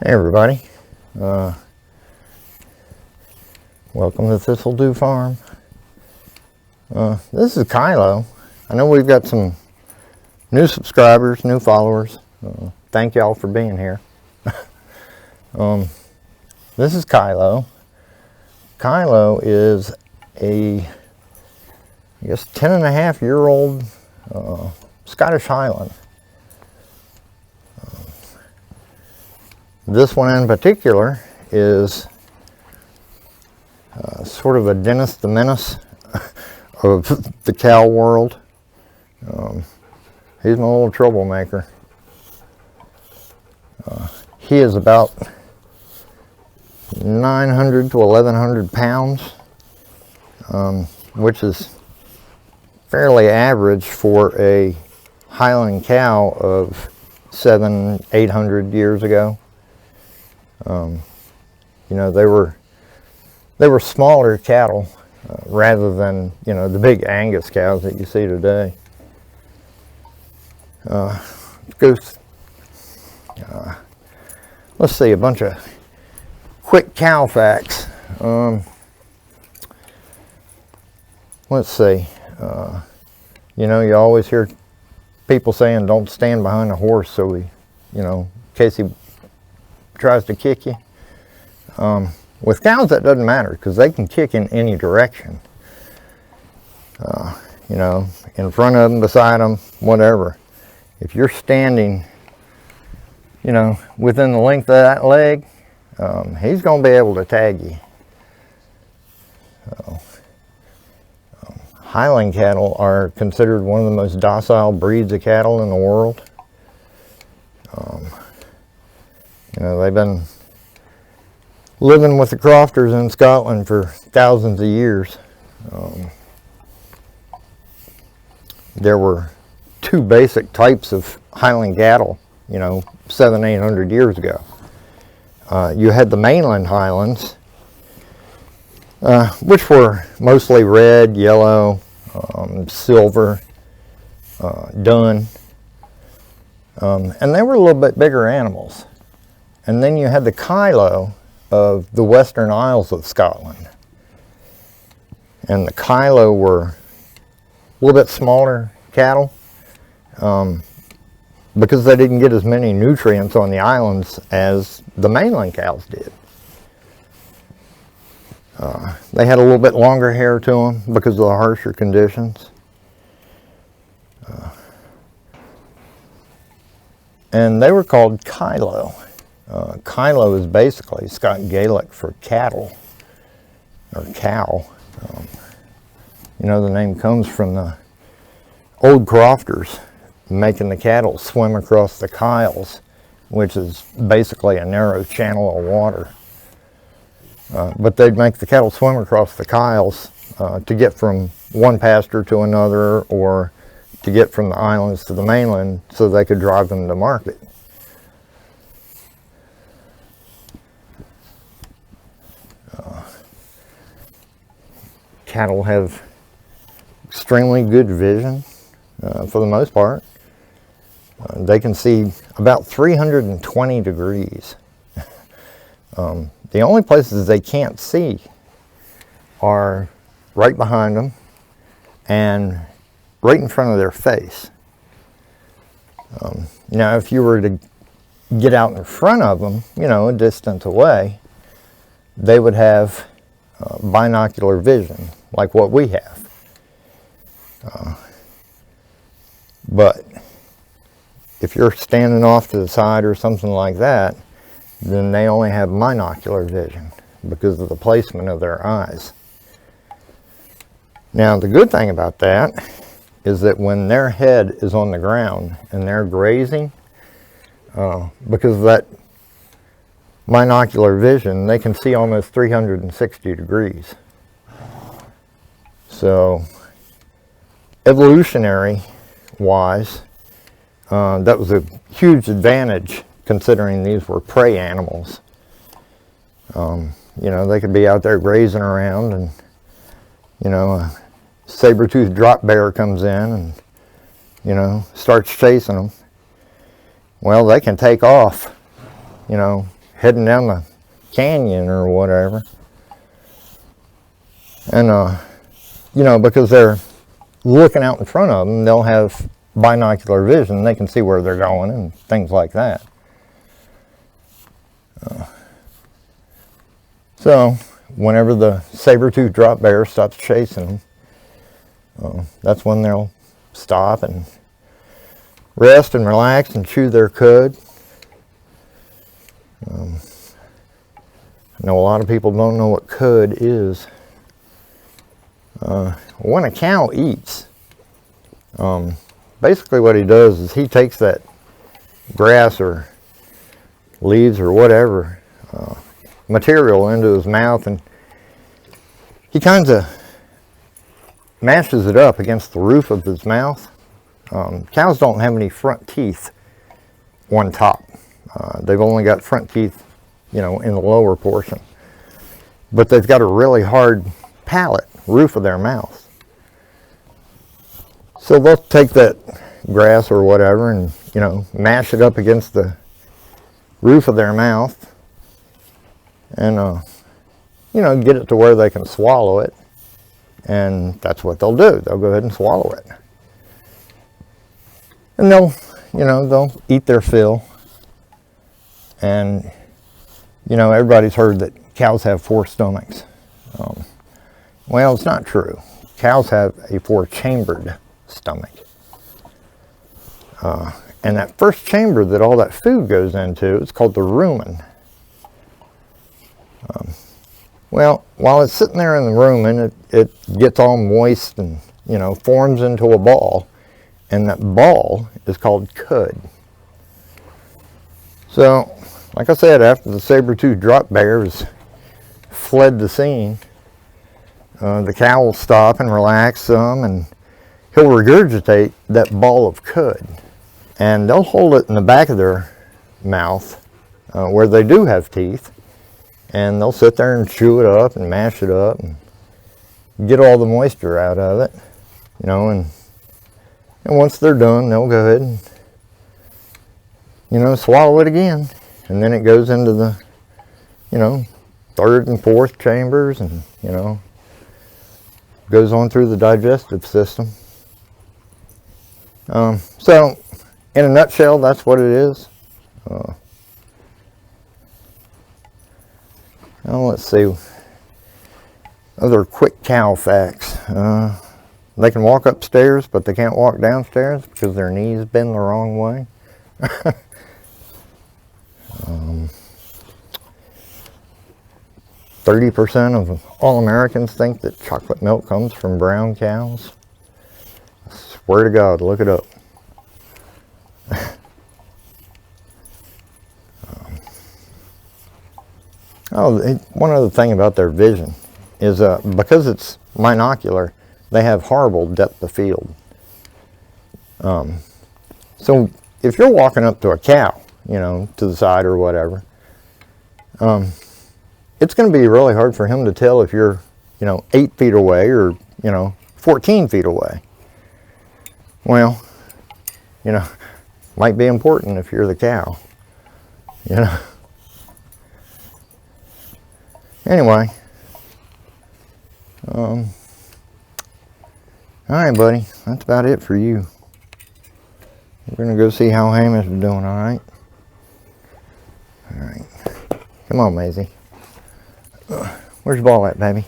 Hey everybody, welcome to Thistle Do Farm. This is Kylo. I know we've got some new subscribers, new followers. Thank y'all for being here. This is Kylo. Kylo is a, I guess, 10-and-a-half-year-old Scottish Highland. This one in particular is sort of a Dennis the Menace of the cow world. He's my little troublemaker. He is about 900 to 1,100 pounds, which is fairly average for a Highland cow of 700-800 years ago. You know, they were smaller cattle rather than, you know, the big Angus cows that you see today. Let's see, a bunch of quick cow facts. Let's see. You know, you always hear people saying don't stand behind a horse, so we, you know, in case he tries to kick you. With cows that doesn't matter because they can kick in any direction. You know, in front of them, beside them, whatever. If you're standing, you know, within the length of that leg, he's going to be able to tag you. Highland cattle are considered one of the most docile breeds of cattle in the world. You know, they've been living with the crofters in Scotland for thousands of years. There were two basic types of Highland cattle, you know, 700-800 years ago. You had the mainland Highlands, which were mostly red, yellow, silver, dun, and they were a little bit bigger animals. And then you had the Kylo of the Western Isles of Scotland. And the Kylo were a little bit smaller cattle because they didn't get as many nutrients on the islands as the mainland cows did. They had a little bit longer hair to them because of the harsher conditions. And they were called Kylo. Kylo is basically Scott Gaelic for cattle, or cow. You know, the name comes from the old crofters making the cattle swim across the kyles, which is basically a narrow channel of water. But they'd make the cattle swim across the kyles to get from one pasture to another, or to get from the islands to the mainland so they could drive them to market. Cattle have extremely good vision for the most part. They can see about 320 degrees. The only places they can't see are right behind them and right in front of their face. Now, if you were to get out in front of them, you know, a distance away, they would have binocular vision, like what we have. But if you're standing off to the side or something like that, then they only have monocular vision because of the placement of their eyes. Now, the good thing about that is that when their head is on the ground and they're grazing, because of that monocular vision, they can see almost 360 degrees. So, evolutionary wise, that was a huge advantage considering these were prey animals. You know, they could be out there grazing around and, you know, a saber-toothed drop bear comes in and, you know, starts chasing them. Well, they can take off, you know, heading down the canyon or whatever. And, you know, because they're looking out in front of them, they'll have binocular vision. They can see where they're going and things like that. So, whenever the saber-toothed drop bear stops chasing them, that's when they'll stop and rest and relax and chew their cud. I know a lot of people don't know what cud is. When a cow eats, basically what he does is he takes that grass or leaves or whatever material into his mouth, and he kind of mashes it up against the roof of his mouth. Cows don't have any front teeth on top. They've only got front teeth, you know, in the lower portion. But they've got a really hard palate, roof of their mouth. So they'll take that grass or whatever and, you know, mash it up against the roof of their mouth and, you know, get it to where they can swallow it. And that's what they'll do. They'll go ahead and swallow it. And they'll, you know, they'll eat their fill. And, you know, everybody's heard that cows have 4 stomachs. Well, it's not true. Cows have a 4-chambered stomach. And that first chamber that all that food goes into is called the rumen. Well, while it's sitting there in the rumen, it gets all moist and, you know, forms into a ball. And that ball is called cud. So, like I said, after the saber-toothed drop bears fled the scene, the cow will stop and relax some, and he'll regurgitate that ball of cud. And they'll hold it in the back of their mouth, where they do have teeth, and they'll sit there and chew it up and mash it up and get all the moisture out of it, you know, and once they're done, they'll go ahead and, you know, swallow it again. And then it goes into the, you know, 3rd and 4th chambers and, you know, goes on through the digestive system. So, in a nutshell, that's what it is. Now let's see. Other quick cow facts. They can walk upstairs, but they can't walk downstairs because their knees bend the wrong way. 30% of all Americans think that chocolate milk comes from brown cows. I swear to God, look it up. One other thing about their vision is because it's binocular, they have horrible depth of field. So if you're walking up to a cow, you know, to the side or whatever, it's going to be really hard for him to tell if you're, you know, 8 feet away or, you know, 14 feet away. Well, you know, might be important if you're the cow, you know. Anyway, all right, buddy, that's about it for you. We're gonna go see how Hamish is doing. All right. All right. Come on, Maisie. Where's your ball at, baby?